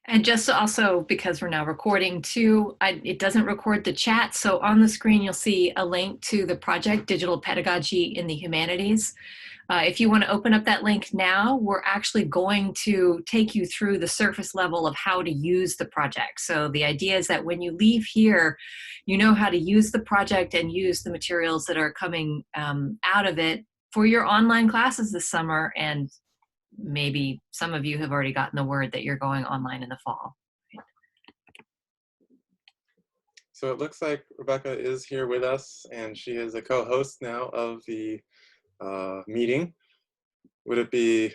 And just also, because we're now recording too, it doesn't record the chat. So on the screen, you'll see a link to the project Digital Pedagogy in the Humanities. If you want to open up that link now, we're actually going to take you through the surface level of how to use the project. So the idea is that when you leave here, you know how to use the project and use the materials that are coming out of it for your online classes this summer. And maybe some of you have already gotten the word that you're going online in the fall. So it looks like Rebecca is here with us, and she is a co-host now of the meeting. Would it be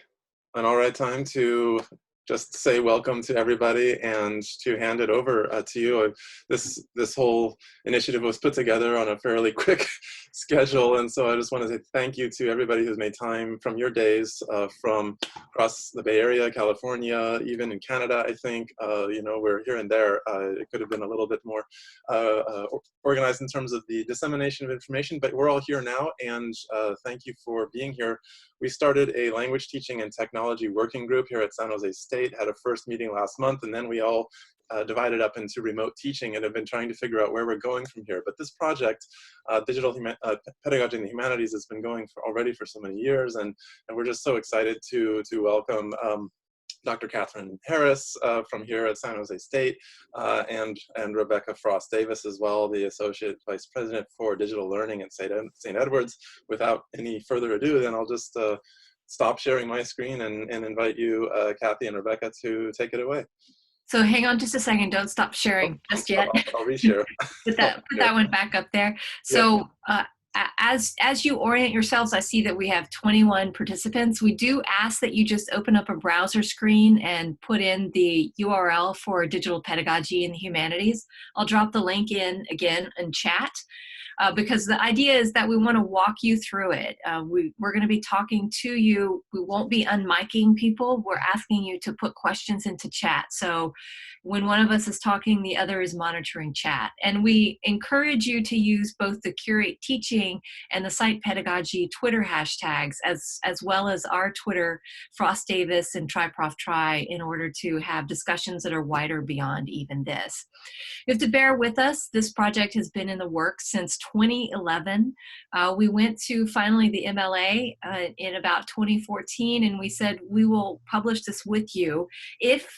an all right time to just say welcome to everybody and to hand it over to you? This whole initiative was put together on a fairly quick schedule, and so I just want to say thank you to everybody who's made time from your days, from across the Bay Area, California, even in Canada. I think we're here and there. It could have been a little bit more organized in terms of the dissemination of information, but we're all here now, and thank you for being here. We started a language teaching and technology working group here at San Jose State, had a first meeting last month, and then we all divided up into remote teaching and have been trying to figure out where we're going from here. But this project, Digital Pedagogy in the Humanities, has been going already for so many years, and we're just so excited to welcome Dr. Catherine Harris from here at San Jose State, and Rebecca Frost Davis as well, the Associate Vice President for Digital Learning at St. Edward's. Without any further ado, then I'll just stop sharing my screen and invite you, Kathy and Rebecca, to take it away. So hang on just a second. Don't stop sharing just yet. I'll reshare. put that one back up there. So as you orient yourselves, I see that we have 21 participants. We do ask that you just open up a browser screen and put in the URL for Digital Pedagogy in the Humanities. I'll drop the link in again in chat. Because the idea is that we want to walk you through it. We're going to be talking to you. We won't be unmiking people. We're asking you to put questions into chat. So when one of us is talking, the other is monitoring chat. And we encourage you to use both the Curate Teaching and the Site Pedagogy Twitter hashtags, as well as our Twitter, Frost Davis and TriProfTri, in order to have discussions that are wider beyond even this. You have to bear with us. This project has been in the works since 2011. We went to finally the MLA in about 2014, and we said we will publish this with you if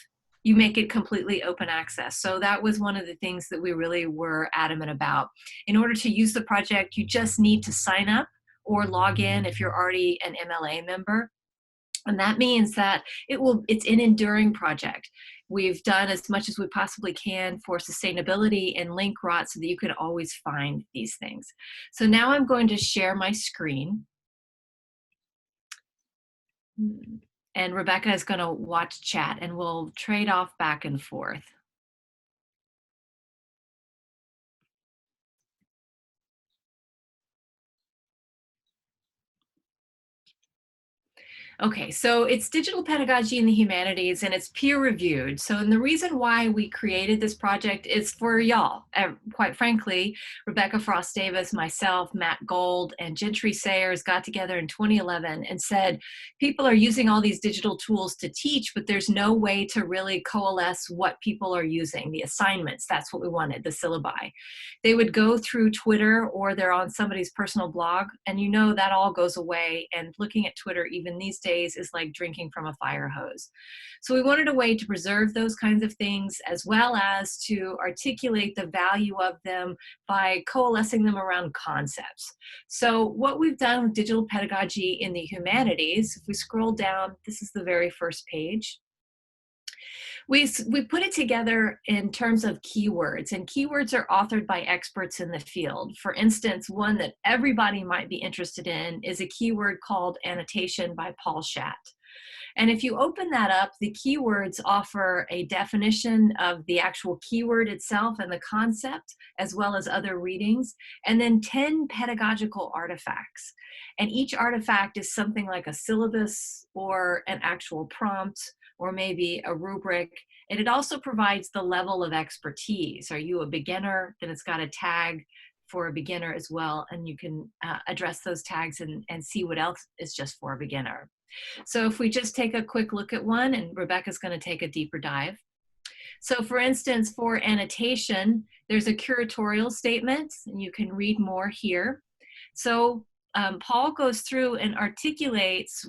you make it completely open access. So that was one of the things that we really were adamant about. In order to use the project, you just need to sign up or log in if you're already an MLA member. And that means that it's an enduring project. We've done as much as we possibly can for sustainability and link rot so that you can always find these things. So now I'm going to share my screen. And Rebecca is going to watch chat, and we'll trade off back and forth. Okay, so it's Digital Pedagogy in the Humanities, and it's peer-reviewed. So, and the reason why we created this project is for y'all. Quite frankly, Rebecca Frost Davis, myself, Matt Gold, and Gentry Sayers got together in 2011 and said, people are using all these digital tools to teach, but there's no way to really coalesce what people are using. The assignments, that's what we wanted, the syllabi. They would go through Twitter or they're on somebody's personal blog, and you know that all goes away. And looking at Twitter, even these days, is like drinking from a fire hose. So we wanted a way to preserve those kinds of things, as well as to articulate the value of them by coalescing them around concepts. So what we've done with Digital Pedagogy in the Humanities, if we scroll down, this is the very first page. We put it together in terms of keywords, and keywords are authored by experts in the field. For instance, one that everybody might be interested in is a keyword called annotation by Paul Schatt. And if you open that up, the keywords offer a definition of the actual keyword itself and the concept, as well as other readings, and then 10 pedagogical artifacts. And each artifact is something like a syllabus or an actual prompt, or maybe a rubric. And it also provides the level of expertise. Are you a beginner? Then it's got a tag for a beginner as well. And you can address those tags and see what else is just for a beginner. So if we just take a quick look at one, and Rebecca's going to take a deeper dive. So for instance, for annotation, there's a curatorial statement, and you can read more here. So Paul goes through and articulates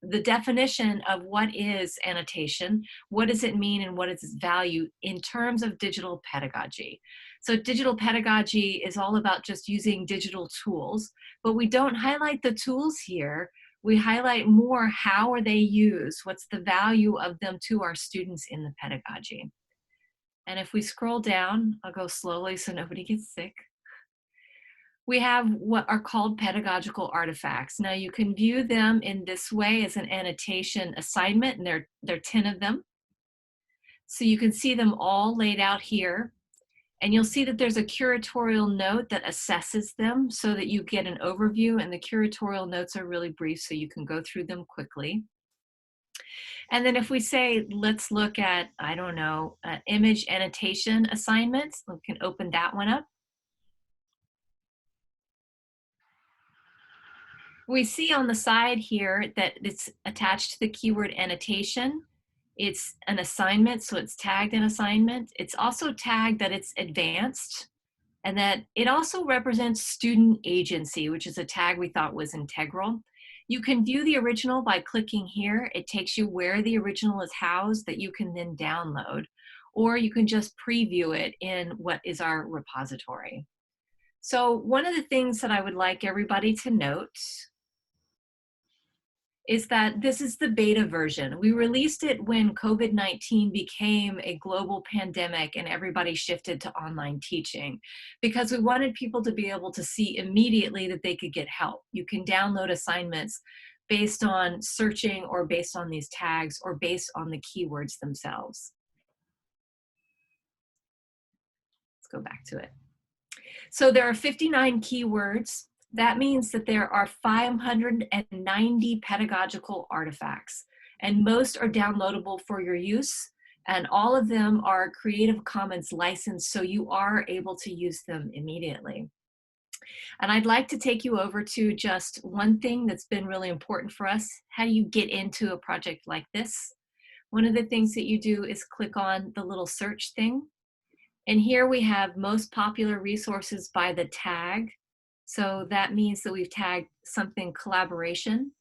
the definition of what is annotation, what does it mean, and what is its value in terms of digital pedagogy. So digital pedagogy is all about just using digital tools, but we don't highlight the tools here. We highlight more how are they used, what's the value of them to our students in the pedagogy. And if we scroll down, I'll go slowly so nobody gets sick. We have what are called pedagogical artifacts. Now you can view them in this way as an annotation assignment, and there are 10 of them. So you can see them all laid out here. And you'll see that there's a curatorial note that assesses them so that you get an overview, and the curatorial notes are really brief so you can go through them quickly. And then if we say, let's look at, I don't know, image annotation assignments, we can open that one up. We see on the side here that it's attached to the keyword annotation. It's an assignment, so it's tagged an assignment. It's also tagged that it's advanced, and that it also represents student agency, which is a tag we thought was integral. You can view the original by clicking here. It takes you where the original is housed that you can then download, or you can just preview it in what is our repository. So one of the things that I would like everybody to note is that this is the beta version. We released it when COVID-19 became a global pandemic and everybody shifted to online teaching, because we wanted people to be able to see immediately that they could get help. You can download assignments based on searching, or based on these tags, or based on the keywords themselves. Let's go back to it. So there are 59 keywords. That means that there are 590 pedagogical artifacts, and most are downloadable for your use, and all of them are Creative Commons licensed, so you are able to use them immediately. And I'd like to take you over to just one thing that's been really important for us. How do you get into a project like this? One of the things that you do is click on the little search thing. And here we have most popular resources by the tag. So that means that we've tagged something collaboration.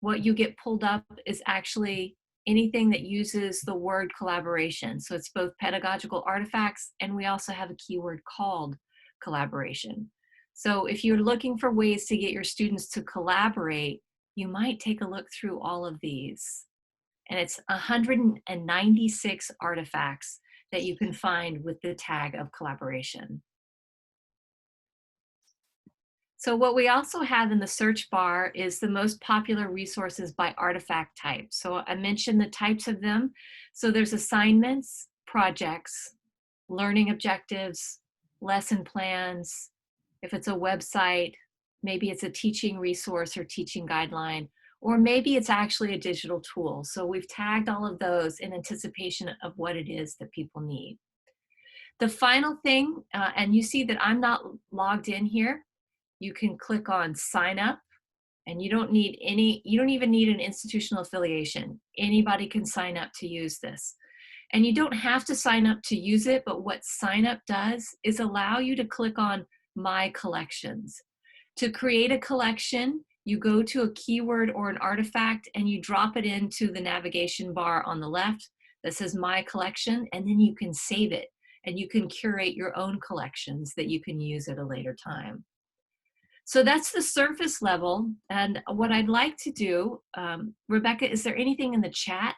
What you get pulled up is actually anything that uses the word collaboration. So it's both pedagogical artifacts, and we also have a keyword called collaboration. So if you're looking for ways to get your students to collaborate, you might take a look through all of these. And it's 196 artifacts that you can find with the tag of collaboration. So what we also have in the search bar is the most popular resources by artifact type. So I mentioned the types of them. So there's assignments, projects, learning objectives, lesson plans. If it's a website, maybe it's a teaching resource or teaching guideline, or maybe it's actually a digital tool. So we've tagged all of those in anticipation of what it is that people need. The final thing, and you see that I'm not logged in here, you can click on sign up, and you don't even need an institutional affiliation. Anybody can sign up to use this. And you don't have to sign up to use it, but what sign up does is allow you to click on My Collections. To create a collection, you go to a keyword or an artifact and you drop it into the navigation bar on the left that says My Collection, and then you can save it, and you can curate your own collections that you can use at a later time. So that's the surface level. And what I'd like to do, Rebecca, is there anything in the chat?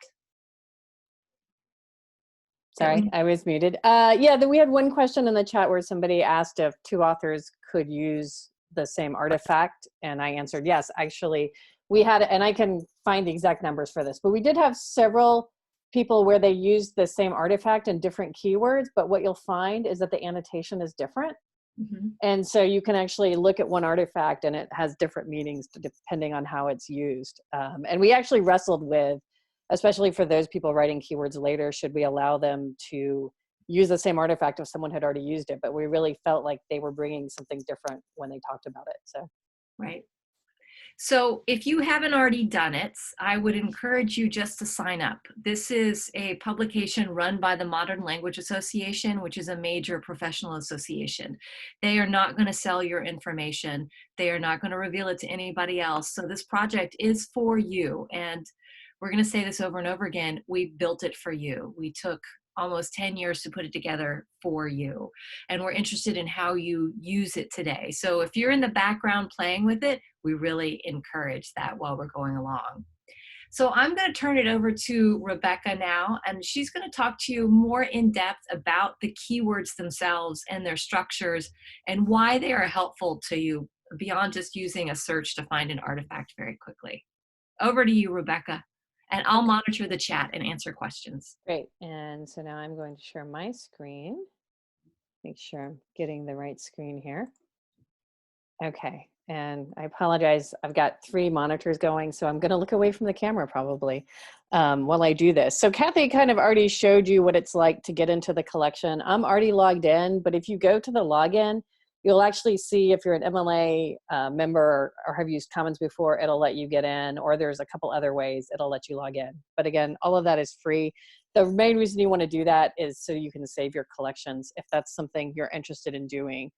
Sorry, I was muted. Yeah, we had one question in the chat where somebody asked if two authors could use the same artifact, and I answered yes. Actually, we had, and I can find the exact numbers for this, but we did have several people where they used the same artifact and different keywords, but what you'll find is that the annotation is different. Mm-hmm. And so you can actually look at one artifact and it has different meanings depending on how it's used. And we actually wrestled with, especially for those people writing keywords later, should we allow them to use the same artifact if someone had already used it? But we really felt like they were bringing something different when they talked about it. So, right. So if you haven't already done it, I would encourage you just to sign up. This is a publication run by the Modern Language Association, which is a major professional association. They are not going to sell your information. They are not going to reveal it to anybody else. So this project is for you. And we're going to say this over and over again. We built it for you. We took almost 10 years to put it together for you. And we're interested in how you use it today. So if you're in the background playing with it, we really encourage that while we're going along. So I'm going to turn it over to Rebecca now, and she's going to talk to you more in depth about the keywords themselves and their structures and why they are helpful to you beyond just using a search to find an artifact very quickly. Over to you, Rebecca, and I'll monitor the chat and answer questions. Great. And so now I'm going to share my screen. Make sure I'm getting the right screen here. Okay. And I apologize. I've got 3 monitors going, so I'm going to look away from the camera probably while I do this. So Kathy kind of already showed you what it's like to get into the collection. I'm already logged in, but if you go to the login, you'll actually see if you're an MLA member or have used Commons before, it'll let you get in, or there's a couple other ways it'll let you log in. But again, all of that is free. The main reason you want to do that is so you can save your collections if that's something you're interested in doing.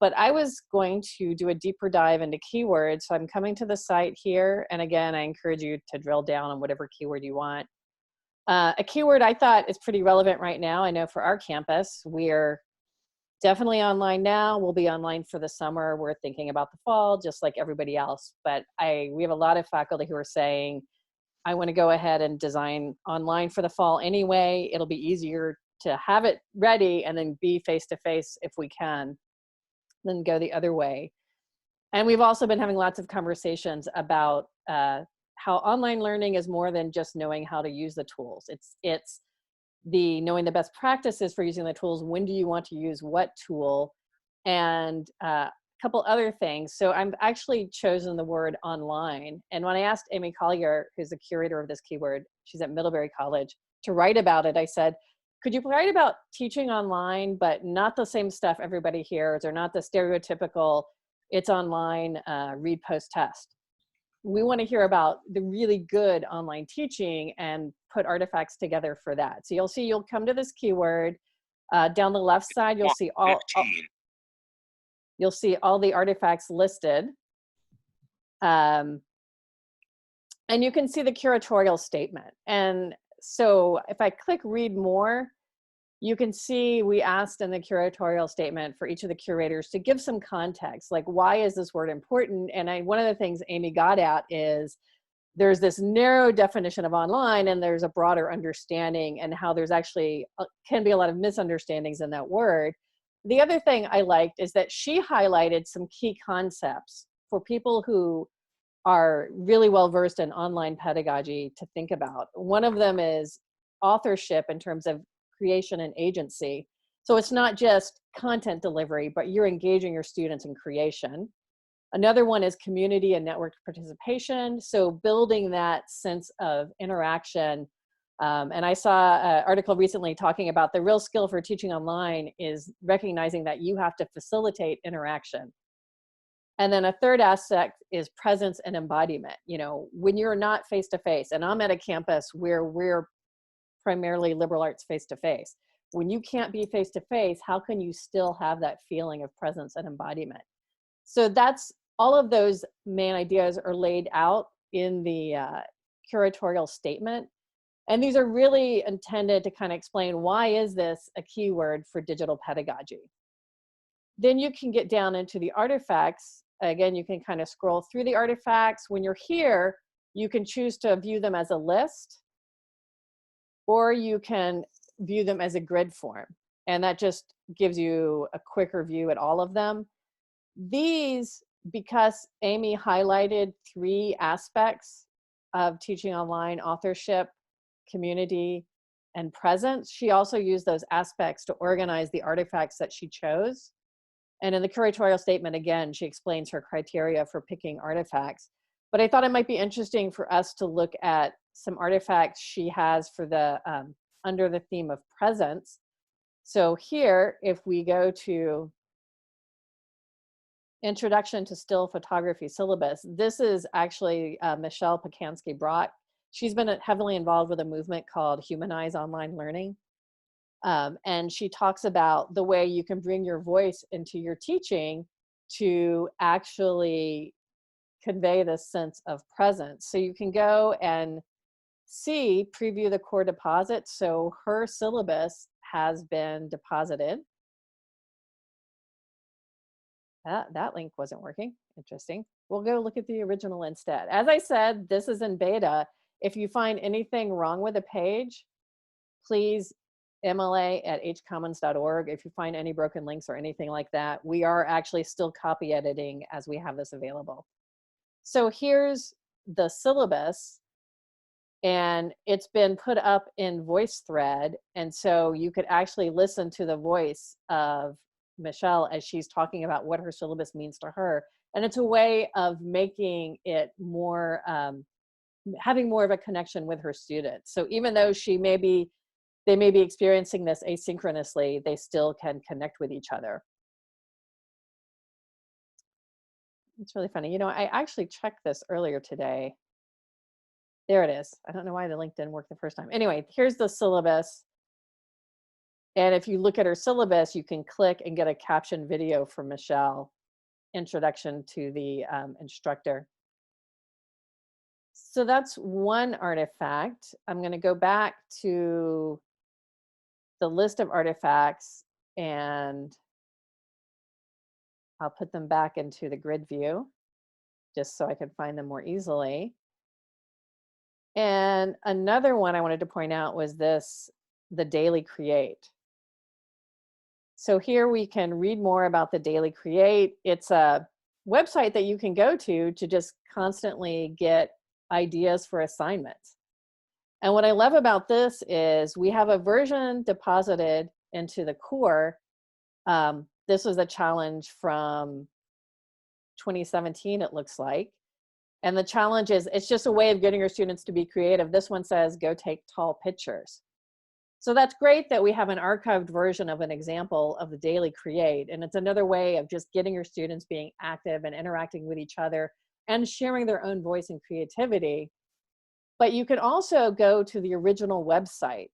But I was going to do a deeper dive into keywords. So I'm coming to the site here. And again, I encourage you to drill down on whatever keyword you want. A keyword I thought is pretty relevant right now. I know for our campus, we're definitely online now. We'll be online for the summer. We're thinking about the fall, just like everybody else. But we have a lot of faculty who are saying, I want to go ahead and design online for the fall anyway. It'll be easier to have it ready and then be face-to-face if we can, than go the other way. And we've also been having lots of conversations about how online learning is more than just knowing how to use the tools. It's the knowing the best practices for using the tools. When do you want to use what tool? And a couple other things. So I've actually chosen the word online. And when I asked Amy Collier, who's the curator of this keyword, she's at Middlebury College, to write about it, I said, could you write about teaching online, but not the same stuff everybody hears, or not the stereotypical, it's online, read, post, test. We want to hear about the really good online teaching and put artifacts together for that. So you'll come to this keyword. Down the left side, you'll see all the artifacts listed. And you can see the curatorial statement. And so if I click read more, you can see we asked in the curatorial statement for each of the curators to give some context, like why is this word important? And one of the things Amy got at is there's this narrow definition of online and there's a broader understanding, and how there's actually can be a lot of misunderstandings in that word. The other thing I liked is that she highlighted some key concepts for people who are really well versed in online pedagogy to think about. One of them is authorship in terms of creation and agency. So it's not just content delivery, but you're engaging your students in creation. Another one is community and network participation. So building that sense of interaction. And I saw an article recently talking about the real skill for teaching online is recognizing that you have to facilitate interaction. And then a third aspect is presence and embodiment. You know, when you're not face-to-face, and I'm at a campus where we're primarily liberal arts face-to-face. When you can't be face-to-face, how can you still have that feeling of presence and embodiment? So that's all of those main ideas are laid out in the curatorial statement. And these are really intended to kind of explain why is this a keyword for digital pedagogy. Then you can get down into the artifacts. Again, you can kind of scroll through the artifacts. When you're here, you can choose to view them as a list, or you can view them as a grid form. And that just gives you a quicker view at all of them. These, because Amy highlighted 3 aspects of teaching online: authorship, community, and presence, she also used those aspects to organize the artifacts that she chose. And in the curatorial statement, again, she explains her criteria for picking artifacts. But I thought it might be interesting for us to look at some artifacts she has for the under the theme of presence. So here, if we go to Introduction to Still Photography syllabus. This is actually Michelle Pacansky-Brock. She's been heavily involved with a movement called Humanities Online Learning. And she talks about the way you can bring your voice into your teaching to actually convey this sense of presence. So you can go and preview the core deposit. So her syllabus has been deposited. That link wasn't working. Interesting. We'll go look at the original instead. As I said, this is in beta. If you find anything wrong with the page, please mla@hcommons.org. If you find any broken links or anything like that, we are actually still copy editing as we have this available. So here's the syllabus, and it's been put up in VoiceThread. And so you could actually listen to the voice of Michelle as she's talking about what her syllabus means to her. And it's a way of making it more, having more of a connection with her students. So even though they may be experiencing this asynchronously, they still can connect with each other. It's really funny. You know, I actually checked this earlier today. There it is. I don't know why the link didn't work the first time. Anyway, here's the syllabus. And if you look at her syllabus, you can click and get a caption video from Michelle, Introduction to the Instructor. So that's one artifact. I'm going to go back to the list of artifacts, and I'll put them back into the grid view just so I can find them more easily. And another one I wanted to point out was this, the Daily Create. So here we can read more about the Daily Create. It's a website that you can go to just constantly get ideas for assignments. And what I love about this is we have a version deposited into the core. This was a challenge from 2017, it looks like. And the challenge is, it's just a way of getting your students to be creative. This one says, go take tall pictures. So that's great that we have an archived version of an example of the Daily Create. And it's another way of just getting your students being active and interacting with each other and sharing their own voice and creativity. But you can also go to the original website.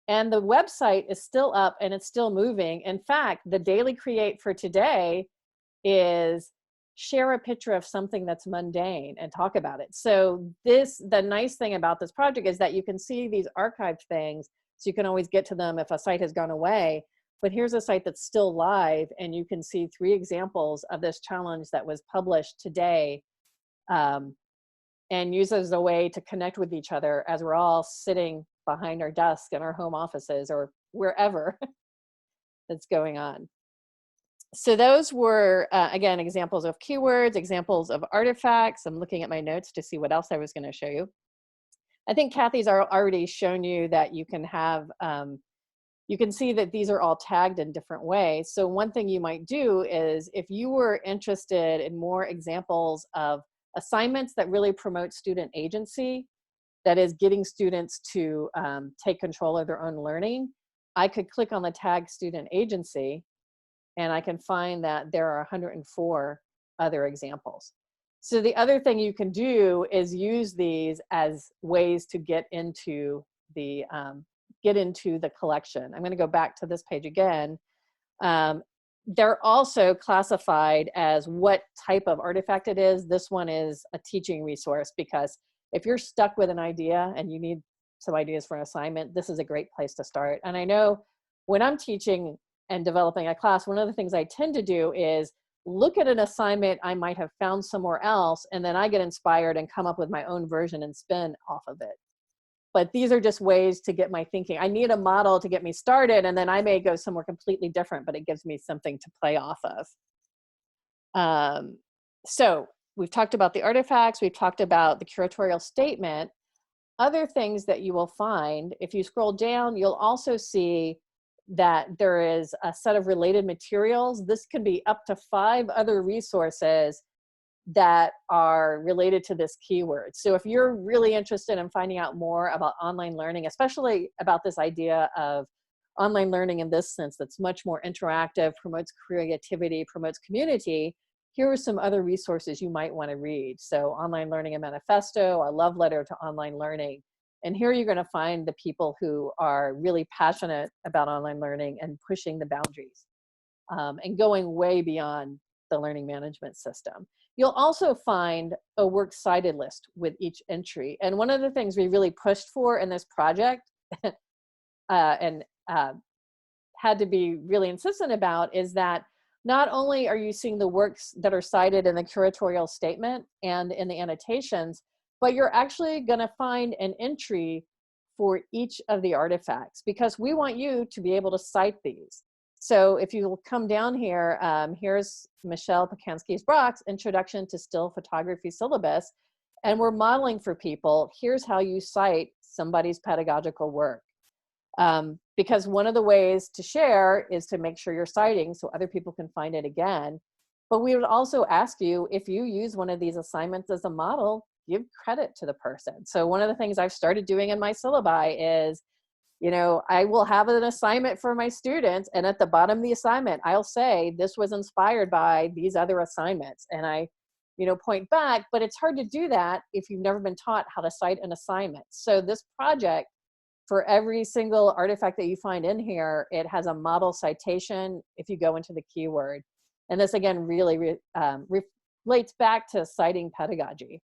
And the website is still up and it's still moving. In fact, the Daily Create for today is share a picture of something that's mundane and talk about it. So the nice thing about this project is that you can see these archived things, so you can always get to them if a site has gone away. But here's a site that's still live, and you can see 3 examples of this challenge that was published today, and uses a way to connect with each other as we're all sitting behind our desk in our home offices or wherever that's going on. So those were, again, examples of keywords, examples of artifacts. I'm looking at my notes to see what else I was going to show you. I think Kathy's already shown you that you can have, you can see that these are all tagged in different ways. So one thing you might do is, if you were interested in more examples of assignments that really promote student agency, that is getting students to take control of their own learning, I could click on the tag student agency, and I can find that there are 104 other examples. So the other thing you can do is use these as ways to get into the collection. I'm going to go back to this page again. They're also classified as what type of artifact it is. This one is a teaching resource, because if you're stuck with an idea and you need some ideas for an assignment, this is a great place to start. And I know when I'm teaching and developing a class, one of the things I tend to do is look at an assignment I might have found somewhere else, and then I get inspired and come up with my own version and spin off of it. But these are just ways to get my thinking. I need a model to get me started, and then I may go somewhere completely different, but it gives me something to play off of. So we've talked about the artifacts, we've talked about the curatorial statement. Other things that you will find, if you scroll down, you'll also see that there is a set of related materials. This could be up to 5 other resources that are related to this keyword. So if you're really interested in finding out more about online learning, especially about this idea of online learning in this sense that's much more interactive, promotes creativity, promotes community, here are some other resources you might want to read. So Online Learning and Manifesto, a love letter to online learning. And here you're going to find the people who are really passionate about online learning and pushing the boundaries and going way beyond the learning management system. You'll also find a works cited list with each entry. And one of the things we really pushed for in this project and had to be really insistent about is that not only are you seeing the works that are cited in the curatorial statement and in the annotations, but you're actually going to find an entry for each of the artifacts, because we want you to be able to cite these. So if you come down here, here's Michelle Pacansky's Brock's Introduction to Still Photography Syllabus, and we're modeling for people, here's how you cite somebody's pedagogical work. Because one of the ways to share is to make sure you're citing so other people can find it again. But we would also ask you, if you use one of these assignments as a model, give credit to the person. So one of the things I've started doing in my syllabi is, you know, I will have an assignment for my students, and at the bottom of the assignment, I'll say, this was inspired by these other assignments. And I, you know, point back, but it's hard to do that if you've never been taught how to cite an assignment. So this project, for every single artifact that you find in here, it has a model citation if you go into the keyword. And this again really relates back to citing pedagogy.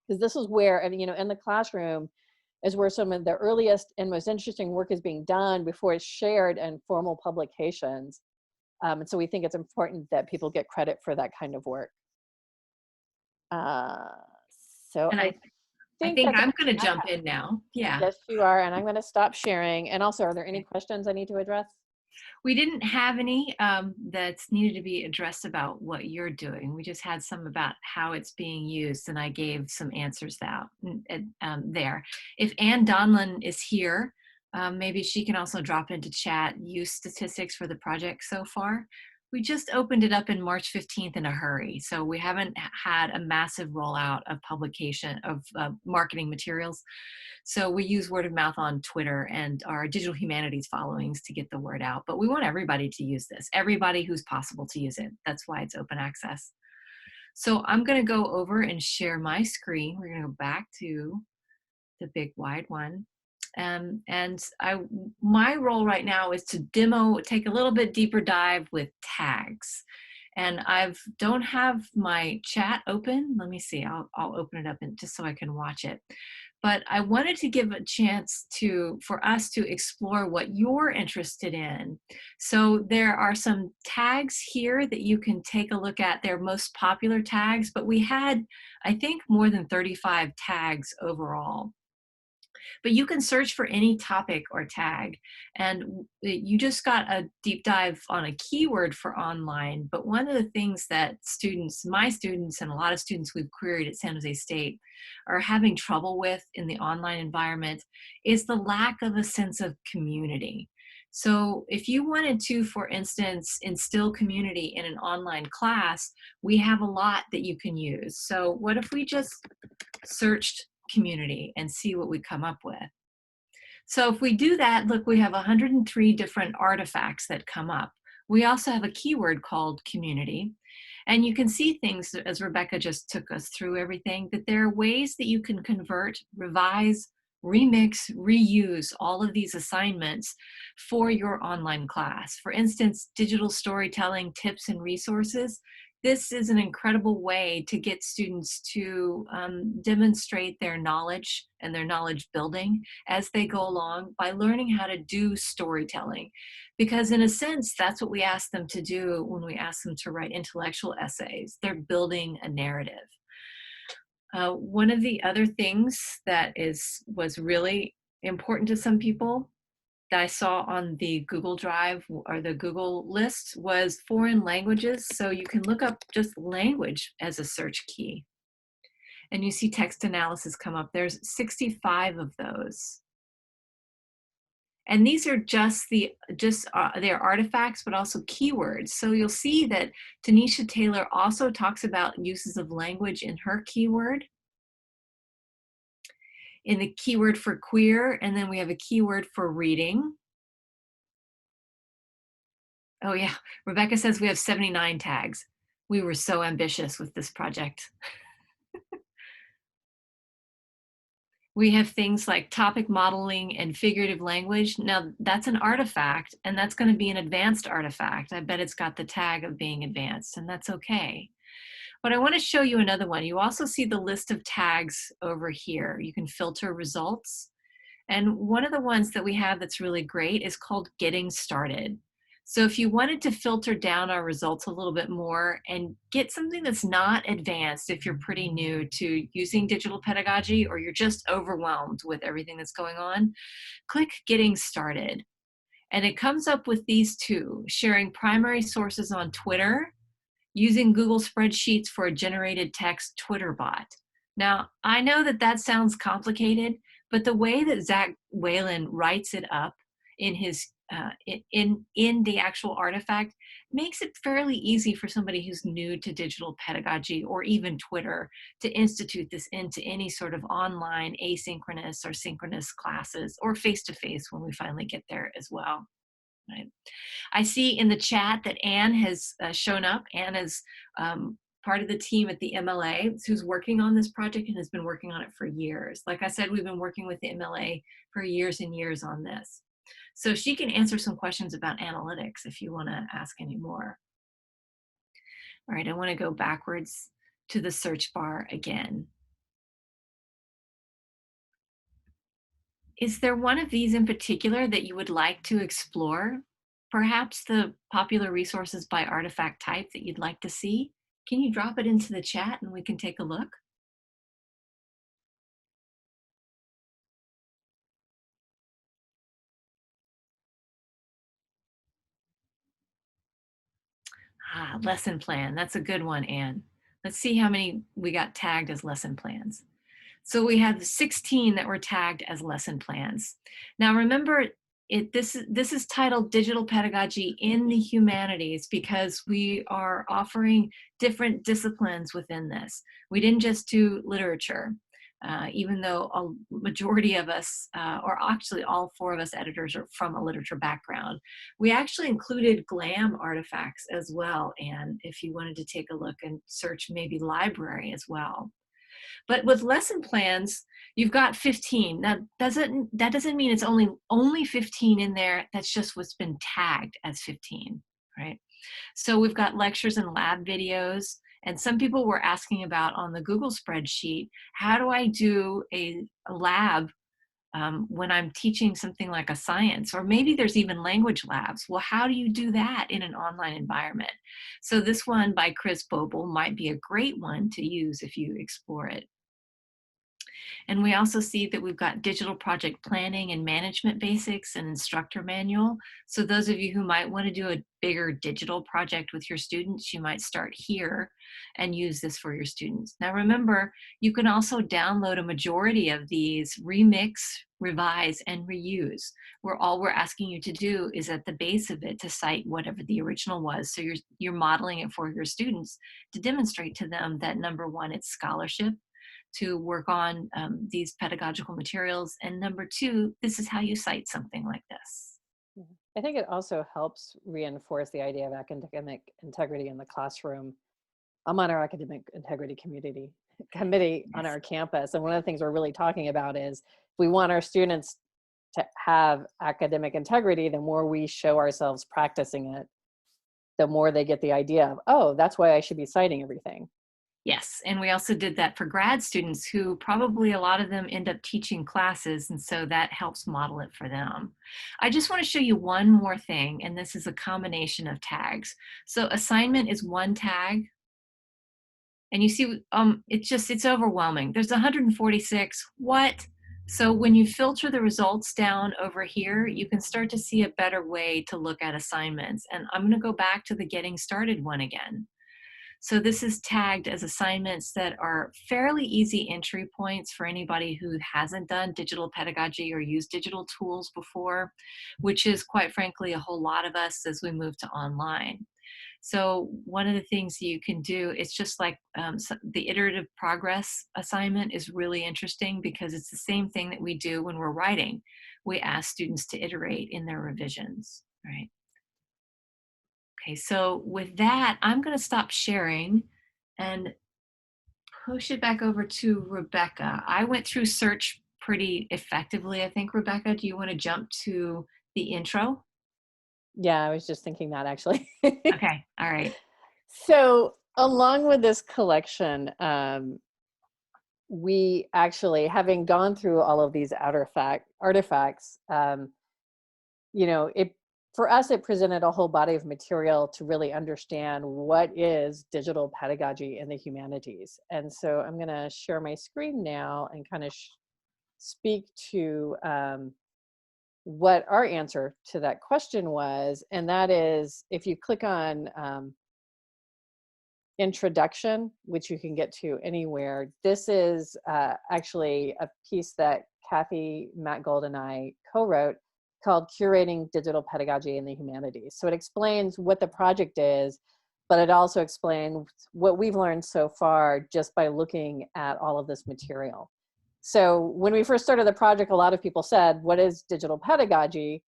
Because this is where, and you know, in the classroom is where some of the earliest and most interesting work is being done before it's shared in formal publications. And so we think it's important that people get credit for that kind of work. So And I I think think that's, I'm going to jump in now. Yeah. yes, you are. And I'm going to stop sharing. And also, are there any questions I need to address? We didn't have any that's needed to be addressed about what you're doing. We just had some about how it's being used, and I gave some answers there. If Ann Donlin is here, maybe she can also drop into chat use statistics for the project so far. We just opened it up in March 15th in a hurry, so we haven't had a massive rollout of publication of marketing materials. So we use word of mouth on Twitter and our digital humanities followings to get the word out. But we want everybody to use this, everybody who's possible to use it. That's why it's open access. So I'm going to go over and share my screen. We're going to go back to the big wide one. My role right now is to take a little bit deeper dive with tags. And don't have my chat open. Let me see, I'll open it up just so I can watch it. But I wanted to give a chance for us to explore what you're interested in. So there are some tags here that you can take a look at. They're most popular tags, but we had, I think, more than 35 tags overall. But you can search for any topic or tag, and you just got a deep dive on a keyword for online. But one of the things that my students and a lot of students we've queried at San Jose State are having trouble with in the online environment is the lack of a sense of community. So if you wanted to, for instance, instill community in an online class, we have a lot that you can use. So what if we just searched community and see what we come up with? So if we do that, look, we have 103 different artifacts that come up. We also have a keyword called community. And you can see things, as Rebecca just took us through everything, that there are ways that you can convert, revise, remix, reuse all of these assignments for your online class. For instance, digital storytelling tips and resources. This is an incredible way to get students to demonstrate their knowledge and their knowledge building as they go along by learning how to do storytelling. Because in a sense, that's what we ask them to do when we ask them to write intellectual essays. They're building a narrative. One of the other things that was really important to some people that I saw on the Google Drive or the Google list was foreign languages. So you can look up just language as a search key. And you see text analysis come up. There's 65 of those. And these are they're artifacts, but also keywords. So you'll see that Tanisha Taylor also talks about uses of language in her keyword, in the keyword for queer, and then we have a keyword for reading. Oh yeah, Rebecca says we have 79 tags. We were so ambitious with this project. We have things like topic modeling and figurative language. Now that's an artifact, and that's going to be an advanced artifact. I bet it's got the tag of being advanced, and that's okay. But I want to show you another one. You also see the list of tags over here. You can filter results. And one of the ones that we have that's really great is called Getting Started. So if you wanted to filter down our results a little bit more and get something that's not advanced, if you're pretty new to using digital pedagogy or you're just overwhelmed with everything that's going on, click Getting Started. And it comes up with these two: sharing primary sources on Twitter, using Google Spreadsheets for a generated text Twitter bot. Now, I know that that sounds complicated, but the way that Zach Whalen writes it up in his in the actual artifact makes it fairly easy for somebody who's new to digital pedagogy or even Twitter to institute this into any sort of online asynchronous or synchronous classes or face-to-face when we finally get there as well. Right. I see in the chat that Anne has shown up. Anne is part of the team at the MLA who's working on this project and has been working on it for years. Like I said, we've been working with the MLA for years and years on this. So she can answer some questions about analytics if you want to ask any more. All right, I want to go backwards to the search bar again. Is there one of these in particular that you would like to explore? Perhaps the popular resources by artifact type that you'd like to see? Can you drop it into the chat and we can take a look? Ah, lesson plan. That's a good one, Anne. Let's see how many we got tagged as lesson plans. So we have 16 that were tagged as lesson plans. Now remember, this is titled Digital Pedagogy in the Humanities because we are offering different disciplines within this. We didn't just do literature, even though a majority of us, or actually all four of us editors are from a literature background. We actually included GLAM artifacts as well, and if you wanted to take a look and search maybe library as well. But with lesson plans, you've got 15. Now, that doesn't mean it's only 15 in there. That's just what's been tagged as 15, right? So we've got lectures and lab videos. And some people were asking about on the Google spreadsheet, how do I do a lab when I'm teaching something like a science, or maybe there's even language labs? Well, how do you do that in an online environment? So this one by Chris Bobel might be a great one to use if you explore it. And we also see that we've got digital project planning and management basics and instructor manual. So those of you who might want to do a bigger digital project with your students, you might start here and use this for your students. Now remember, you can also download a majority of these, remix, revise, and reuse, where all we're asking you to do is at the base of it to cite whatever the original was. So you're modeling it for your students to demonstrate to them that number one, it's scholarship, to work on these pedagogical materials. And number two, this is how you cite something like this. I think it also helps reinforce the idea of academic integrity in the classroom. I'm on our academic integrity committee on our campus. And one of the things we're really talking about is if we want our students to have academic integrity, the more we show ourselves practicing it, the more they get the idea of, oh, that's why I should be citing everything. Yes, and we also did that for grad students who probably a lot of them end up teaching classes, and so that helps model it for them. I just want to show you one more thing, and this is a combination of tags. So assignment is one tag, and you see it's overwhelming. There's 146. What? So when you filter the results down over here, you can start to see a better way to look at assignments. And I'm going to go back to the getting started one again. So this is tagged as assignments that are fairly easy entry points for anybody who hasn't done digital pedagogy or used digital tools before, which is quite frankly a whole lot of us as we move to online. So one of the things you can do, it's just like the iterative progress assignment is really interesting because it's the same thing that we do when we're writing. We ask students to iterate in their revisions, right? Okay, so with that, I'm going to stop sharing and push it back over to Rebecca. I went through search pretty effectively, I think. Rebecca, do you want to jump to the intro? Yeah, I was just thinking that actually. Okay, all right. So along with this collection, we actually, having gone through all of these artifacts, you know, it for us, it presented a whole body of material to really understand what is digital pedagogy in the humanities. And so I'm going to share my screen now and kind of speak to what our answer to that question was. And that is, if you click on introduction, which you can get to anywhere, this is actually a piece that Kathy, Matt Gold, and I co-wrote called Curating Digital Pedagogy in the Humanities. So it explains what the project is, but it also explains what we've learned so far just by looking at all of this material. So when we first started the project, a lot of people said, what is digital pedagogy?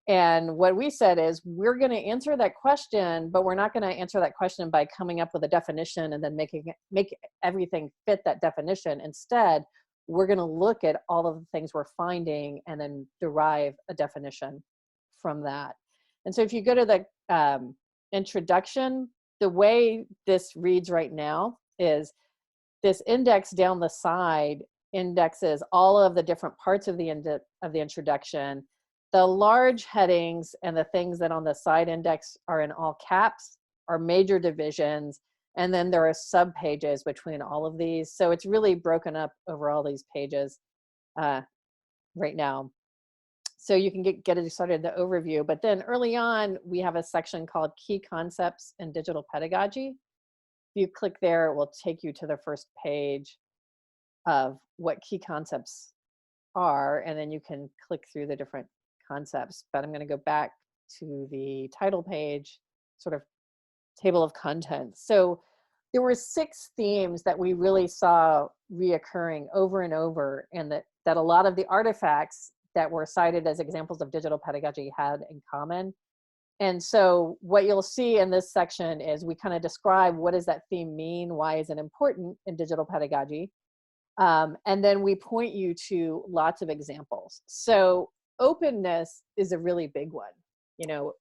And what we said is, we're going to answer that question, but we're not going to answer that question by coming up with a definition and then make everything fit that definition. Instead, we're going to look at all of the things we're finding and then derive a definition from that. And so if you go to the introduction, the way this reads right now is this index down the side indexes all of the different parts of the introduction. The large headings and the things that on the side index are in all caps are major divisions. And then there are sub-pages between all of these. So it's really broken up over all these pages right now. So you can get it started, the overview. But then early on, we have a section called Key Concepts in Digital Pedagogy. If you click there, it will take you to the first page of what key concepts are. And then you can click through the different concepts, but I'm going to go back to the title page, sort of table of contents. So there were 6 themes that we really saw reoccurring over and over, and that a lot of the artifacts that were cited as examples of digital pedagogy had in common. And so what you'll see in this section is we kind of describe, what does that theme mean? Why is it important in digital pedagogy? And then we point you to lots of examples. So openness is a really big one. You know,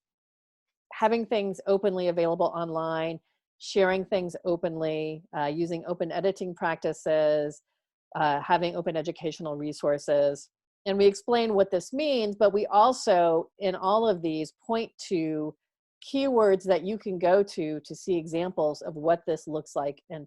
having things openly available online, sharing things openly, using open editing practices, having open educational resources. And we explain what this means, but we also, in all of these, point to keywords that you can go to see examples of what this looks like in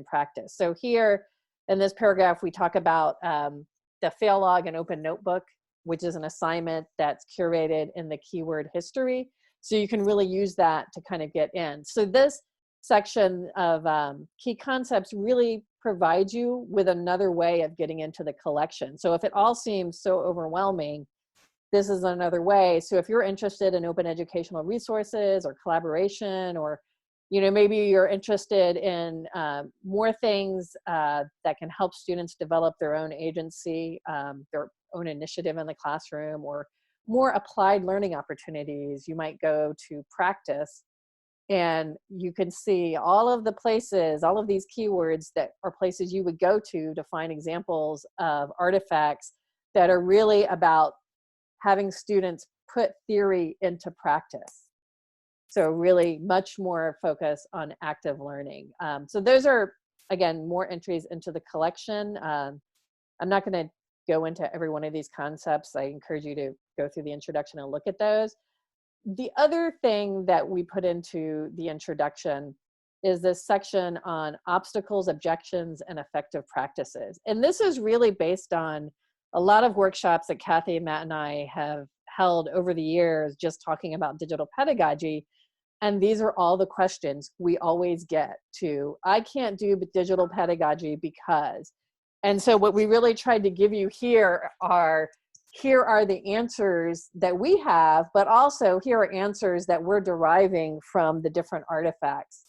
practice. So here in this paragraph, we talk about the fail log and open notebook, which is an assignment that's curated in the keyword history. So you can really use that to kind of get in. So this section of key concepts really provides you with another way of getting into the collection. So if it all seems so overwhelming, this is another way. So if you're interested in open educational resources or collaboration, or maybe you're interested in more things that can help students develop their own agency, their own initiative in the classroom, or more applied learning opportunities, you might go to practice, and you can see all of the places, all of these keywords that are places you would go to find examples of artifacts that are really about having students put theory into practice. So really much more focus on active learning. So those are, again, more entries into the collection. I'm not going to go into every one of these concepts. I encourage you to go through the introduction and look at those. The other thing that we put into the introduction is this section on obstacles, objections, and effective practices. And this is really based on a lot of workshops that Kathy, Matt, and I have held over the years just talking about digital pedagogy. And these are all the questions we always get to. I can't do digital pedagogy because. And so what we really tried to give you here are the answers that we have, but also here are answers that we're deriving from the different artifacts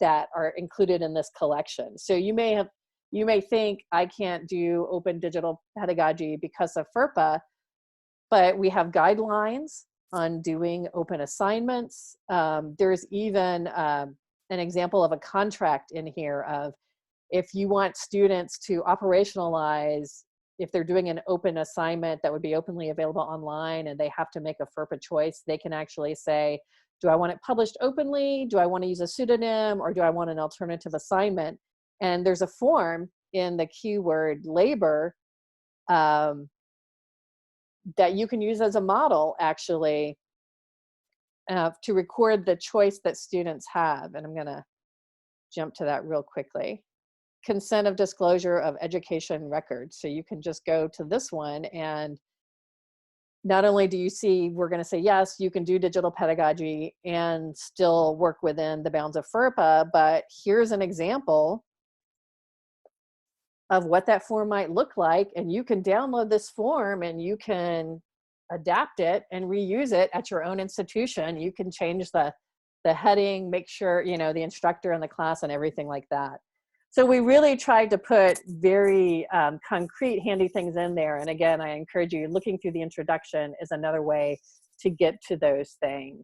that are included in this collection. So you may think, I can't do open digital pedagogy because of FERPA, but we have guidelines on doing open assignments. There's even an example of a contract in here of if you want students to operationalize, if they're doing an open assignment that would be openly available online and they have to make a FERPA choice, they can actually say, do I want it published openly? Do I want to use a pseudonym? Or do I want an alternative assignment? And there's a form in the keyword labor that you can use as a model, actually, to record the choice that students have. And I'm going to jump to that real quickly. Consent of disclosure of education records. So you can just go to this one, and not only do you see, we're going to say, yes, you can do digital pedagogy and still work within the bounds of FERPA, but here's an example of what that form might look like. And you can download this form and you can adapt it and reuse it at your own institution. You can change the heading, make sure, you know, the instructor in the class and everything like that. So we really tried to put very concrete, handy things in there. And again, I encourage you, looking through the introduction is another way to get to those things.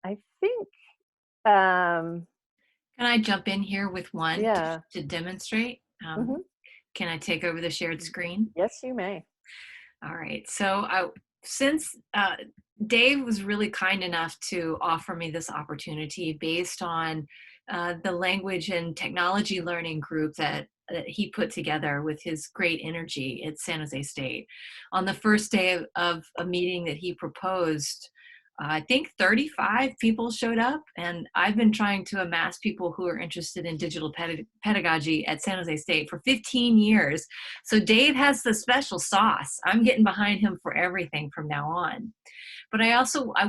I think, Can I jump in here with one yeah. to demonstrate? Can I take over the shared screen? Yes, you may. All right. So since Dave was really kind enough to offer me this opportunity based on the language and technology learning group that he put together with his great energy at San Jose State. On the first day of a meeting that he proposed, I think 35 people showed up, and I've been trying to amass people who are interested in digital pedagogy at San Jose State for 15 years. So Dave has the special sauce. I'm getting behind him for everything from now on. But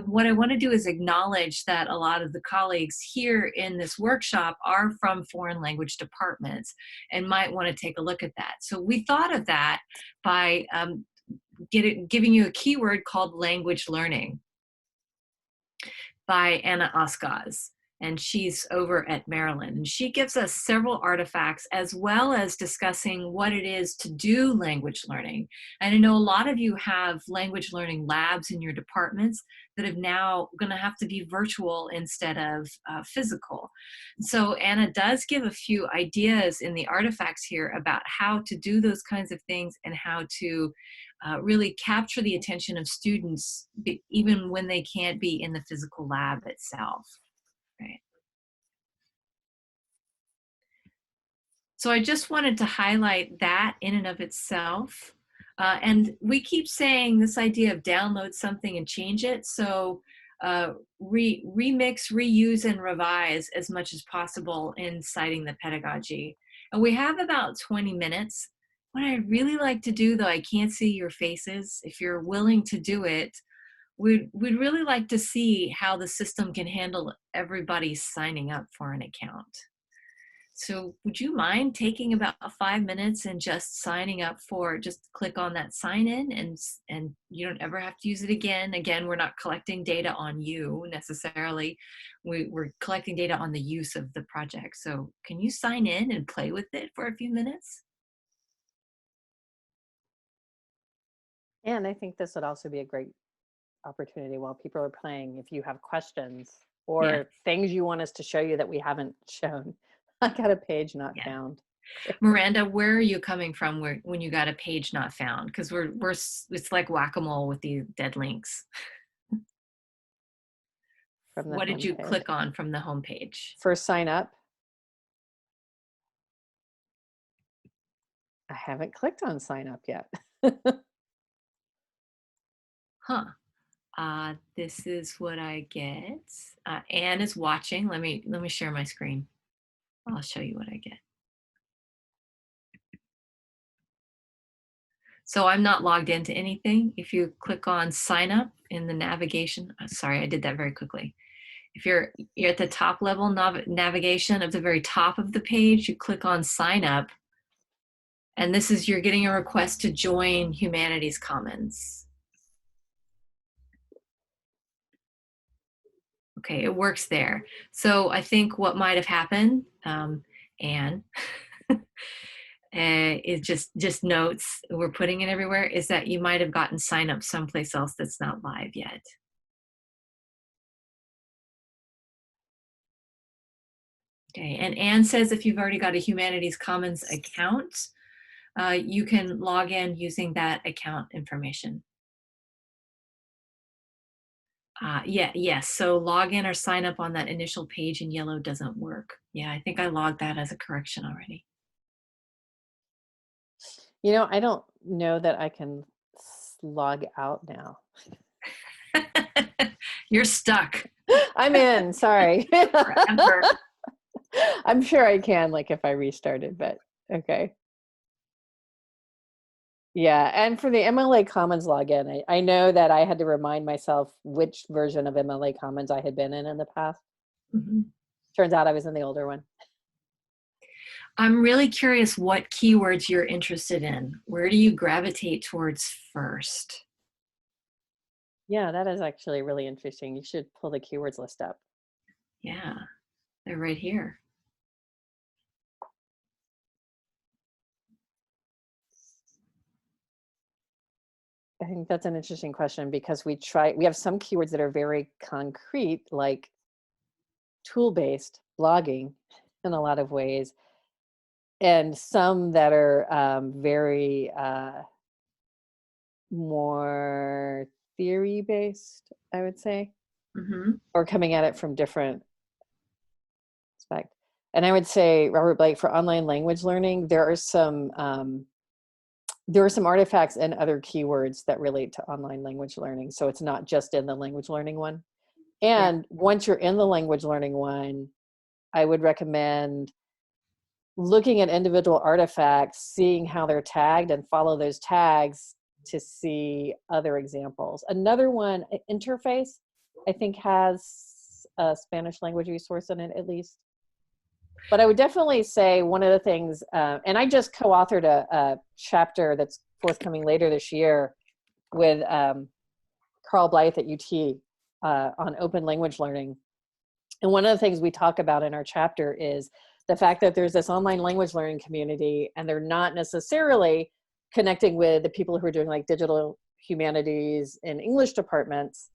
what I want to do is acknowledge that a lot of the colleagues here in this workshop are from foreign language departments and might want to take a look at that. So we thought of that by giving you a keyword called language learning by Anna Oskaz, and she's over at Maryland. And she gives us several artifacts as well as discussing what it is to do language learning. And I know a lot of you have language learning labs in your departments that have now going to have to be virtual instead of physical. So Anna does give a few ideas in the artifacts here about how to do those kinds of things and how to really capture the attention of students even when they can't be in the physical lab itself. Right. So I just wanted to highlight that in and of itself. And we keep saying this idea of download something and change it. So remix, reuse, and revise as much as possible in citing the pedagogy. And we have about 20 minutes. What I'd really like to do, though I can't see your faces, if you're willing to do it, we'd really like to see how the system can handle everybody signing up for an account. So would you mind taking about 5 minutes and just signing up for, just click on that sign in, and you don't ever have to use it again. Again, we're not collecting data on you necessarily. We're collecting data on the use of the project. So can you sign in and play with it for a few minutes? And I think this would also be a great opportunity while people are playing, if you have questions or things you want us to show you that we haven't shown. I got a page not found. Miranda, where are you coming from when you got a page not found? Because it's like whack-a-mole with the dead links. From the what did you page. click on from the home page? First sign up. I haven't clicked on sign up yet. Huh. This is what I get. Anne is watching. Let me share my screen. I'll show you what I get. So I'm not logged into anything. If you click on sign up in the navigation, sorry, I did that very quickly. If you're at the top level navigation of the very top of the page, you click on sign up. And this is, you're getting a request to join Humanities Commons. Okay, it works there. So I think what might have happened, Anne, it just notes we're putting it everywhere, is that you might have gotten sign up someplace else that's not live yet. Okay, and Anne says if you've already got a Humanities Commons account, you can log in using that account information. Yes, so log in or sign up on that initial page in yellow doesn't work. Yeah, I think I logged that as a correction already. You know, I don't know that I can log out now. You're stuck I'm in, sorry. forever. I'm sure I can, like if I restarted, but okay. Yeah, and for the MLA Commons login, I know that I had to remind myself which version of MLA Commons I had been in the past. Mhm. Turns out I was in the older one. I'm really curious what keywords you're interested in. Where do you gravitate towards first? Yeah, that is actually really interesting. You should pull the keywords list up. Yeah, they're right here. I think that's an interesting question because we have some keywords that are very concrete, like tool-based blogging in a lot of ways, and some that are very more theory-based, I would say, Mm-hmm. or coming at it from different aspects. And I would say, Robert Blake, for online language learning, there are some artifacts and other keywords that relate to online language learning. So it's not just in the language learning one. Yeah. And once you're in the language learning one, I would recommend looking at individual artifacts, seeing how they're tagged, and follow those tags to see other examples. Another one, Interface, I think has a Spanish language resource in it at least. But I would definitely say one of the things, and I just co-authored a chapter that's forthcoming later this year with Carl Blythe at UT on open language learning. And one of the things we talk about in our chapter is the fact that there's this online language learning community and they're not necessarily connecting with the people who are doing like digital humanities and English departments.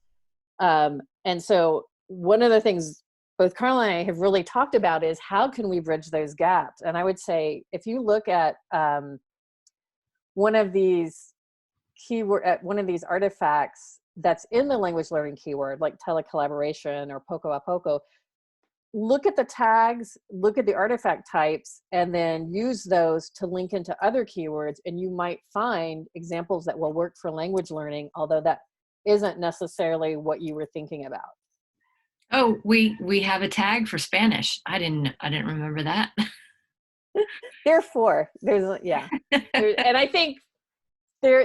And so one of the things both Carl and I have really talked about is how can we bridge those gaps? And I would say, if you look at one of these artifacts that's in the language learning keyword, like telecollaboration or poco a poco, look at the tags, look at the artifact types, and then use those to link into other keywords, and you might find examples that will work for language learning, although that isn't necessarily what you were thinking about. Oh, we have a tag for Spanish. I didn't remember that. Therefore, and I think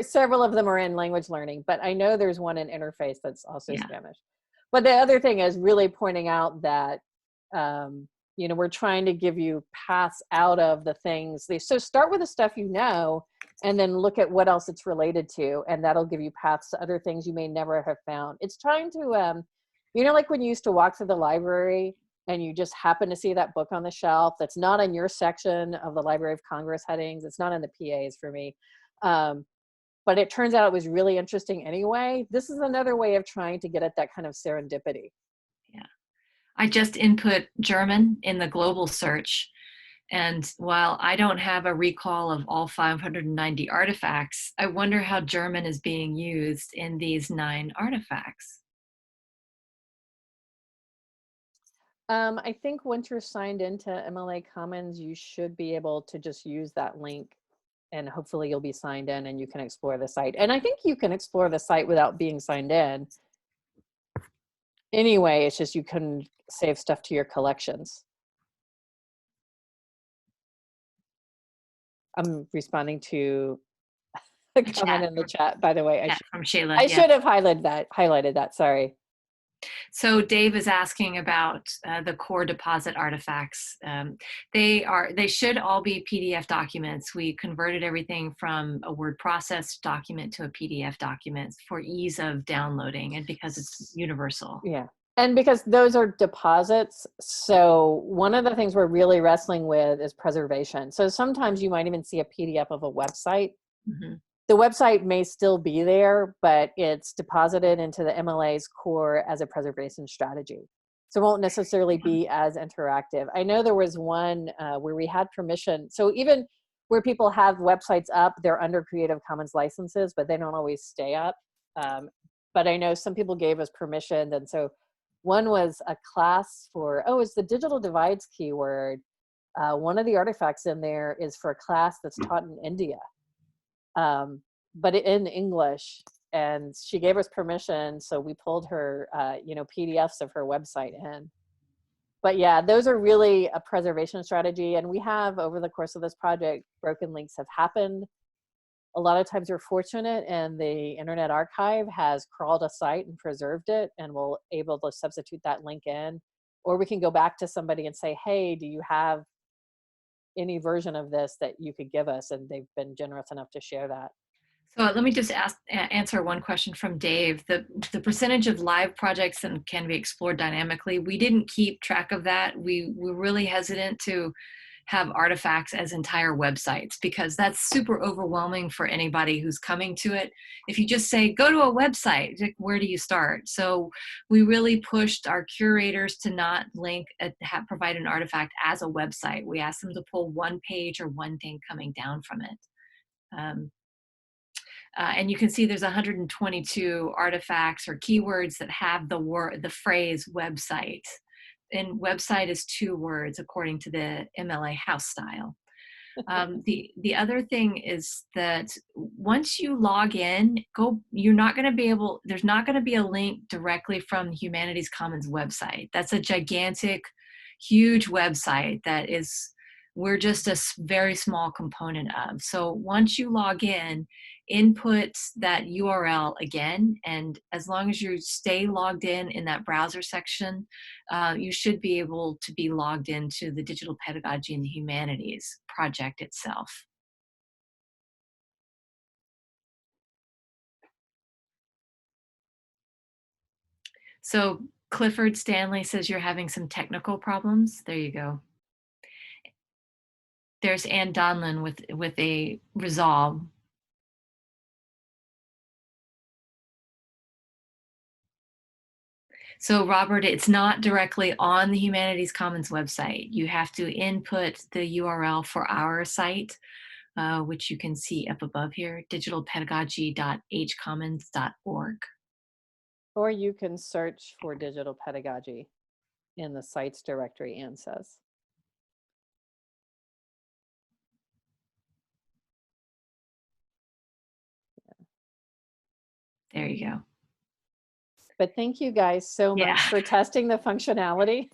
several of them are in language learning, but I know there's one in interface that's also Spanish. But the other thing is really pointing out that we're trying to give you paths out of the things. So start with the stuff you know, and then look at what else it's related to, and that'll give you paths to other things you may never have found. It's trying to, like when you used to walk through the library and you just happen to see that book on the shelf that's not in your section of the Library of Congress headings. It's not in the PAs for me. But it turns out it was really interesting anyway. This is another way of trying to get at that kind of serendipity. Yeah. I just input German in the global search. And while I don't have a recall of all 590 artifacts, I wonder how German is being used in these 9 artifacts. I think once you're signed into MLA Commons, you should be able to just use that link, and hopefully you'll be signed in and you can explore the site. And I think you can explore the site without being signed in. Anyway, it's just you can save stuff to your collections. I'm responding to the comment in the chat, by the way. From Shayla. I should have highlighted that, sorry. So Dave is asking about the core deposit artifacts. They should all be PDF documents. We converted everything from a word processed document to a PDF document for ease of downloading and because it's universal. Yeah. And because those are deposits, so one of the things we're really wrestling with is preservation. So sometimes you might even see a PDF of a website. Mm-hmm. The website may still be there, but it's deposited into the MLA's core as a preservation strategy. So it won't necessarily be as interactive. I know there was one where we had permission. So even where people have websites up, they're under Creative Commons licenses, but they don't always stay up. But I know some people gave us permission. And so one was a class for, it's the digital divides keyword. One of the artifacts in there is for a class that's taught in India, but in English. And she gave us permission, so we pulled her, PDFs of her website in. But yeah, those are really a preservation strategy. And we have, over the course of this project, broken links have happened. A lot of times we're fortunate and the Internet Archive has crawled a site and preserved it, and we're able to substitute that link in. Or we can go back to somebody and say, hey, do you have any version of this that you could give us? And they've been generous enough to share that. So let me just answer one question from Dave. The percentage of live projects and can be explored dynamically, we didn't keep track of that. We were really hesitant to have artifacts as entire websites because that's super overwhelming for anybody who's coming to it. If you just say, go to a website, where do you start? So we really pushed our curators to not provide an artifact as a website. We asked them to pull one page or one thing coming down from it. And you can see there's 122 artifacts or keywords that have the phrase website. And website is 2 words according to the MLA house style. The other thing is that once you log in, there's not going to be a link directly from the Humanities Commons website. That's a gigantic, huge website that we're just a very small component of. So once you log in, input that URL again, and as long as you stay logged in that browser section, you should be able to be logged into the Digital Pedagogy and the Humanities project itself. So Clifford Stanley says you're having some technical problems. There you go. There's Ann Donlin with a resolve. So Robert, it's not directly on the Humanities Commons website. You have to input the URL for our site, which you can see up above here, digitalpedagogy.hcommons.org. Or you can search for digital pedagogy in the sites directory, Anne says. There you go. But thank you guys so much for testing the functionality.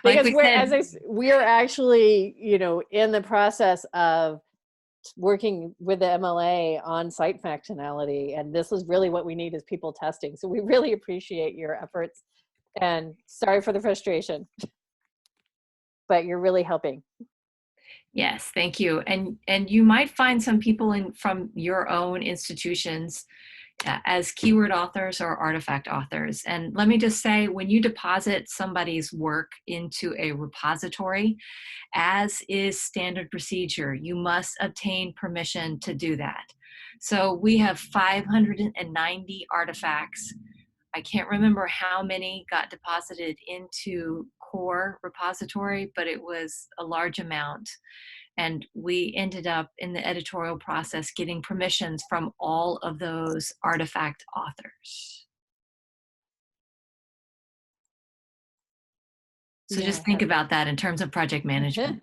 Because we're actually, in the process of working with the MLA on site functionality, and this is really what we need is people testing. So we really appreciate your efforts, and sorry for the frustration, but you're really helping. Yes, thank you. And you might find some people from your own institutions as keyword authors or artifact authors. And let me just say, when you deposit somebody's work into a repository, as is standard procedure, you must obtain permission to do that. So we have 590 artifacts. I can't remember how many got deposited into core repository, but it was a large amount. And we ended up in the editorial process getting permissions from all of those artifact authors. So just think about that in terms of project management.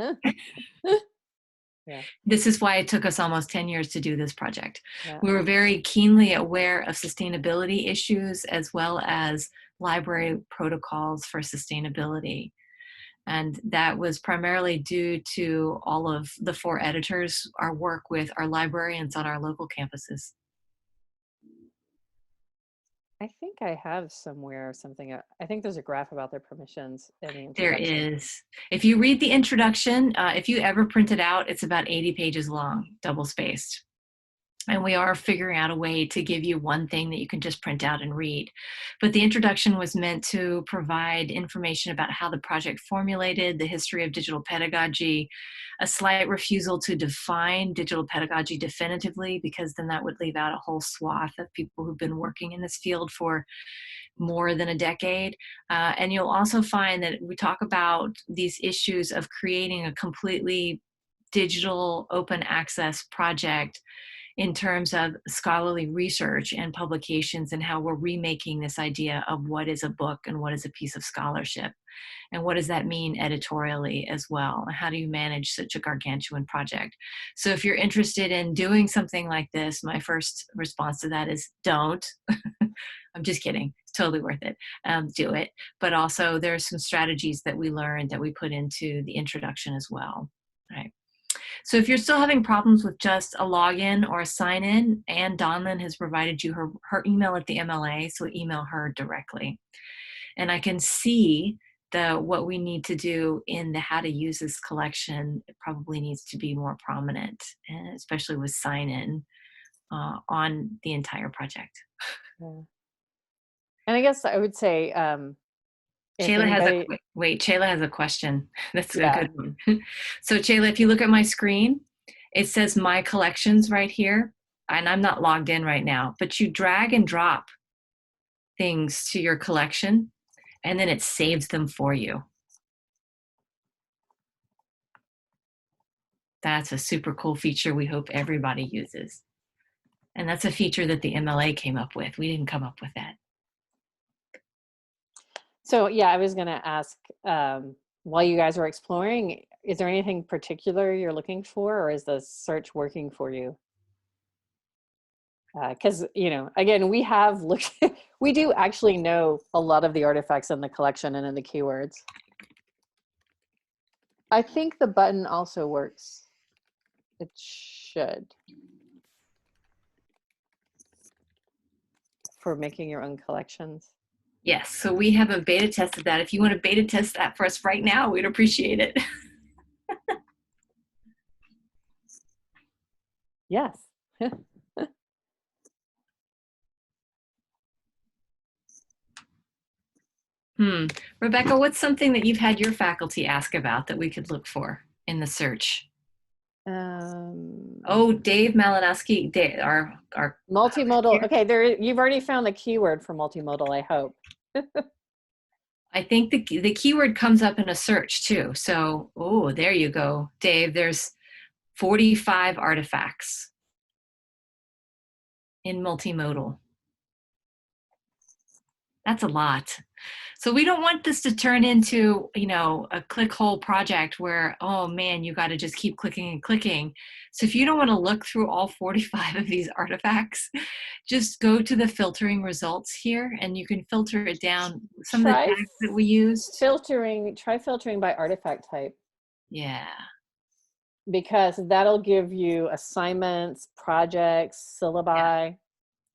Yeah. This is why it took us almost 10 years to do this project. Yeah. We were very keenly aware of sustainability issues as well as library protocols for sustainability. And that was primarily due to all of the 4 editors, our work with our librarians on our local campuses. I think I have somewhere something. I think there's a graph about their permissions in the introduction. There is. If you read the introduction, if you ever print it out, it's about 80 pages long, double spaced. And we are figuring out a way to give you one thing that you can just print out and read. But the introduction was meant to provide information about how the project formulated, the history of digital pedagogy, a slight refusal to define digital pedagogy definitively, because then that would leave out a whole swath of people who've been working in this field for more than a decade. And you'll also find that we talk about these issues of creating a completely digital open access project in terms of scholarly research and publications, and how we're remaking this idea of what is a book and what is a piece of scholarship, and what does that mean editorially as well. How do you manage such a gargantuan project? So if you're interested in doing something like this, my first response to that is don't. I'm just kidding. It's totally worth it. Do it. But also there's some strategies that we learned that we put into the introduction as well. Right. So if you're still having problems with just a login or a sign in, Anne Donlan has provided you her email at the MLA, so email her directly. And I can see what we need to do in the how to use this collection. It probably needs to be more prominent, and especially with sign in on the entire project. Yeah. And I guess I would say, if Shayla has anybody, Shayla has a question. That's a yeah, good one. So Shayla, if you look at my screen, it says my collections right here, and I'm not logged in right now, but you drag and drop things to your collection and then it saves them for you. That's a super cool feature we hope everybody uses. And that's a feature that the MLA came up with. We didn't come up with that. so yeah, I was going to ask, while you guys were exploring, is there anything particular you're looking for, or is the search working for you? Because, you know, again, we have looked, we do actually know a lot of the artifacts in the collection and in the keywords. I think the button also works. It should. For making your own collections. Yes, so we have a beta test of that. If you want to beta test that for us right now, we'd appreciate it. Yes. Rebecca, what's something that you've had your faculty ask about that we could look for in the search? Oh, Dave Malinowski, our multimodal. Okay, you've already found the keyword for multimodal, I hope. I think the keyword comes up in a search too. So, oh, there you go, Dave. There's 45 artifacts in multimodal. That's a lot. So we don't want this to turn into, you know, a click hole project where, oh man, you got to just keep clicking and clicking. So if you don't want to look through all 45 of these artifacts, just go to the filtering results here and you can filter it down. Some of the tags that we used. Try filtering by artifact type. Yeah. Because that'll give you assignments, projects, syllabi. Yeah.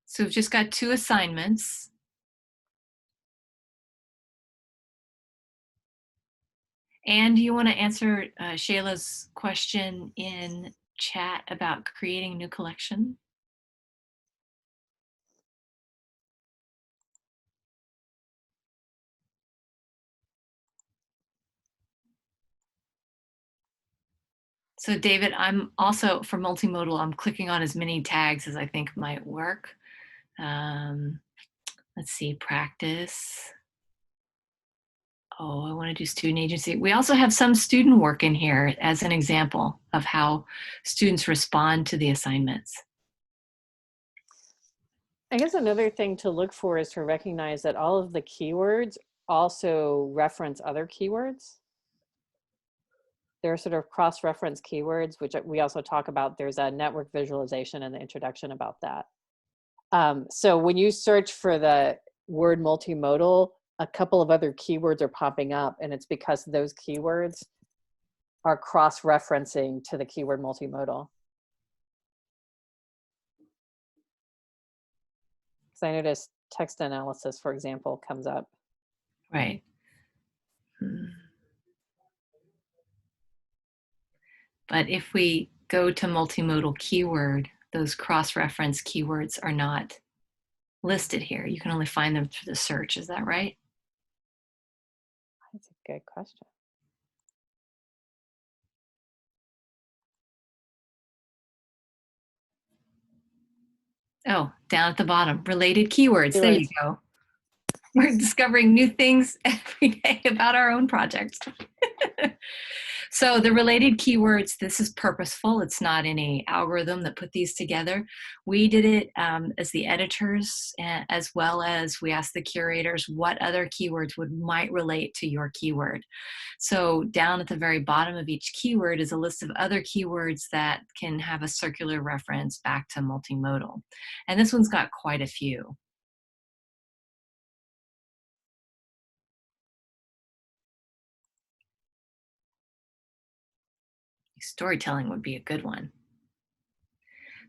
So we've just got 2 assignments. And do you want to answer Shayla's question in chat about creating a new collection? So David, I'm also, for multimodal, I'm clicking on as many tags as I think might work. Let's see, practice. Oh, I want to do student agency. We also have some student work in here as an example of how students respond to the assignments. I guess another thing to look for is to recognize that all of the keywords also reference other keywords. There are sort of cross-reference keywords, which we also talk about. There's a network visualization in the introduction about that. So when you search for the word multimodal, a couple of other keywords are popping up, and it's because those keywords are cross-referencing to the keyword multimodal. So I noticed text analysis, for example, comes up. Right. But if we go to multimodal keyword, those cross-reference keywords are not listed here. You can only find them through the search. Is that right? That's a good question. Oh, down at the bottom, related keywords. There you go. We're discovering new things every day about our own projects. So the related keywords, this is purposeful. It's not any algorithm that put these together. We did it as the editors, as well as we asked the curators what other keywords might relate to your keyword. So down at the very bottom of each keyword is a list of other keywords that can have a circular reference back to multimodal. And this one's got quite a few. Storytelling would be a good one.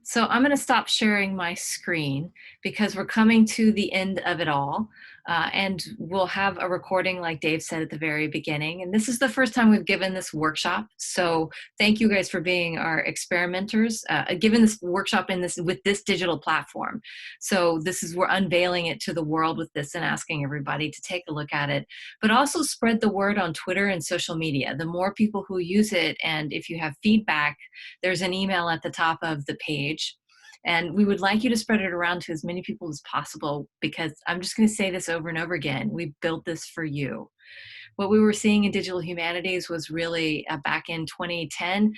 So I'm going to stop sharing my screen because we're coming to the end of it all. And we'll have a recording like Dave said at the very beginning. And this is the first time we've given this workshop. So thank you guys for being our experimenters, given this workshop with this digital platform. So we're unveiling it to the world with this and asking everybody to take a look at it, but also spread the word on Twitter and social media. The more people who use it, and if you have feedback, there's an email at the top of the page. And we would like you to spread it around to as many people as possible, because I'm just going to say this over and over again. We built this for you. What we were seeing in digital humanities was really back in 2010,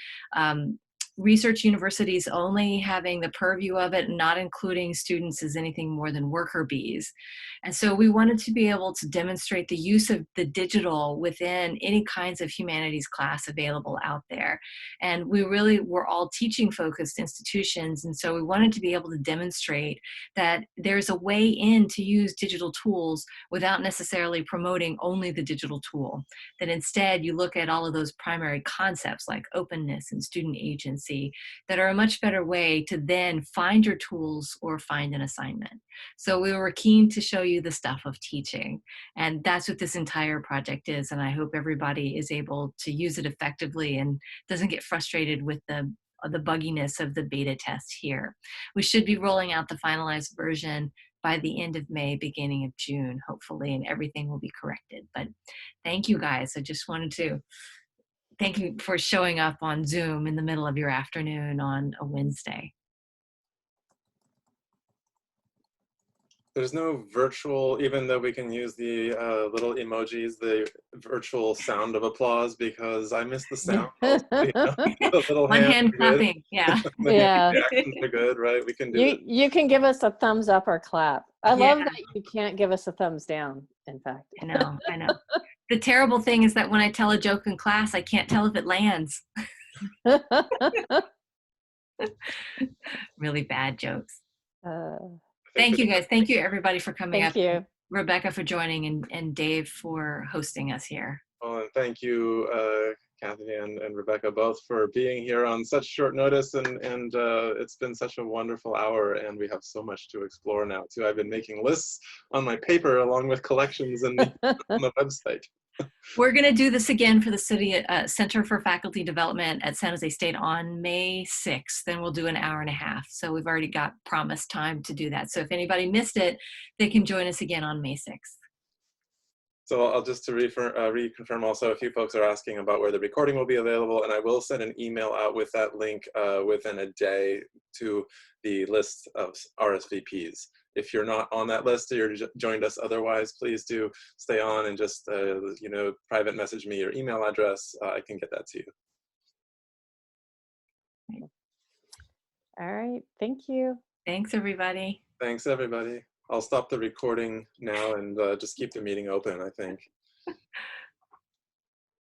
research universities only having the purview of it and not including students as anything more than worker bees. And so we wanted to be able to demonstrate the use of the digital within any kinds of humanities class available out there. And we really were all teaching focused institutions. And so we wanted to be able to demonstrate that there's a way in to use digital tools without necessarily promoting only the digital tool. That instead you look at all of those primary concepts like openness and student agency that are a much better way to then find your tools or find an assignment. So we were keen to show you the stuff of teaching, and that's what this entire project is. And I hope everybody is able to use it effectively and doesn't get frustrated with the bugginess of the beta test here. We should be rolling out the finalized version by the end of May, beginning of June, hopefully, and everything will be corrected. But thank you guys. I just wanted to thank you for showing up on Zoom in the middle of your afternoon on a Wednesday. There's no virtual, even though we can use the little emojis, the virtual sound of applause, because I miss the sound. Also, you know? The little One hand are clapping, yeah. Yeah. reactions are good, right? We can do it. You can give us a thumbs up or clap. I love that you can't give us a thumbs down, in fact. I know. The terrible thing is that when I tell a joke in class, I can't tell if it lands. Really bad jokes. Thank you guys. Thank you everybody for coming up. Thank you. Rebecca for joining, and Dave for hosting us here. Well, and thank you, Kathy and Rebecca, both for being here on such short notice, and it's been such a wonderful hour, and we have so much to explore now too. I've been making lists on my paper along with collections and on the website. We're going to do this again for the City Center for Faculty Development at San Jose State on May 6th. Then we'll do an hour and a half. So we've already got promised time to do that. So if anybody missed it, they can join us again on May 6th. So I'll just to reconfirm also, a few folks are asking about where the recording will be available, and I will send an email out with that link within a day to the list of RSVPs. If you're not on that list or you're joined us otherwise, please do stay on and just you know, private message me your email address. I can get that to you. All right. Thank you. Thanks, everybody. Thanks, everybody. I'll stop the recording now and just keep the meeting open, I think.